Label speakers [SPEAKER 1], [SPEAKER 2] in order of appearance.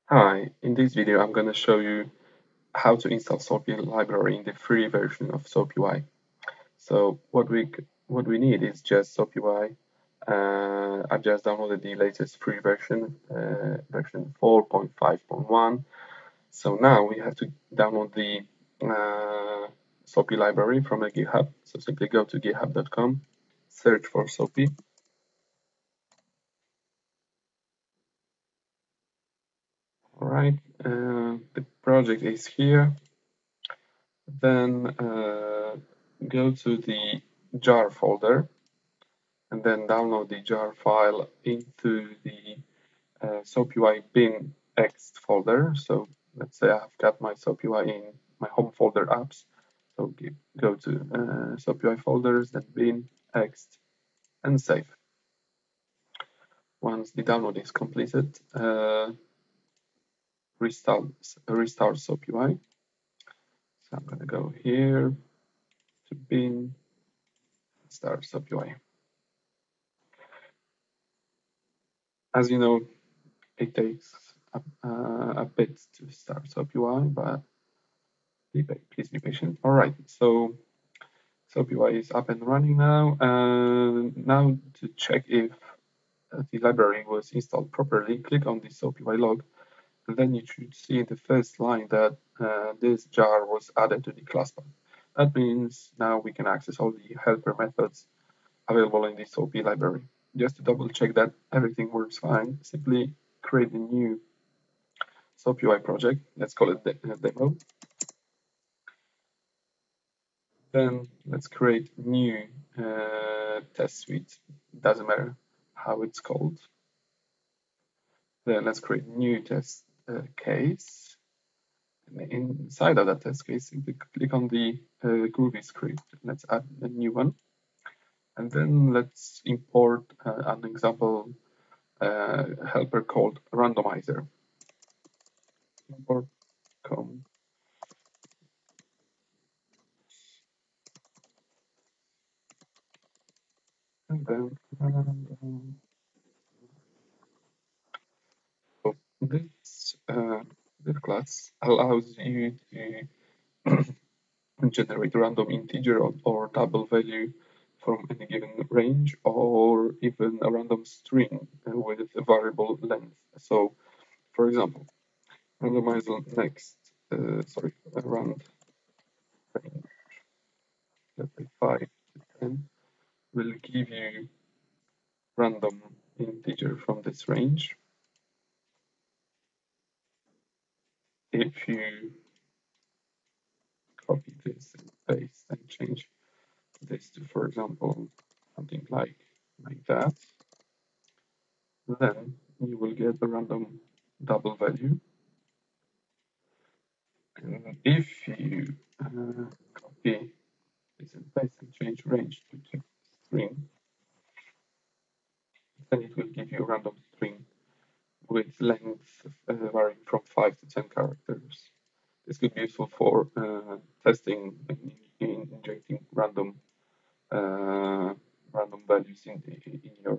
[SPEAKER 1] Hi, in this video I'm going to show you how to install SoapUI library in the free version of SoapUI. So what we need is just SoapUI. I've just downloaded the latest free version, version 4.5.1. So now we have to download the SoapUI library from a GitHub. So simply go to github.com, search for Soapy. All right, the project is here. Then go to the jar folder and then download the jar file into the SoapUI bin X folder. So let's say I've got my SoapUI in my home folder apps. So go to SoapUI folders, then bin X and save. Once the download is completed, restart SoapUI. So I'm going to go here to bin, start SoapUI. As you know, it takes a bit to start SoapUI, but please be patient. All right, so SoapUI is up and running now. Now to check if the library was installed properly, click on the SoapUI log, and then you should see in the first line that this jar was added to the class path. That means now we can access all the helper methods available in the SoapUI library. Just to double check that everything works fine, simply create a new SoapUI project. Let's call it demo. Then let's create new test suite. Doesn't matter how it's called. Then let's create new test case. And inside of that test case, simply click on the Groovy script. Let's add a new one. And then let's import an example helper called randomizer. Import com. And then so this class allows you to generate random integer or double value from any given range, or even a random string with a variable length. So, for example, randomize next, rand range, let's say 5 to 10, will give you random integer from this range. If you copy this and paste and change this to, for example, something like that, then you will get a random double value. And if you copy this and paste and change range to text string, then it will give you a random string with length varying from 5 to 10 characters. This could be useful for testing in injecting random values in your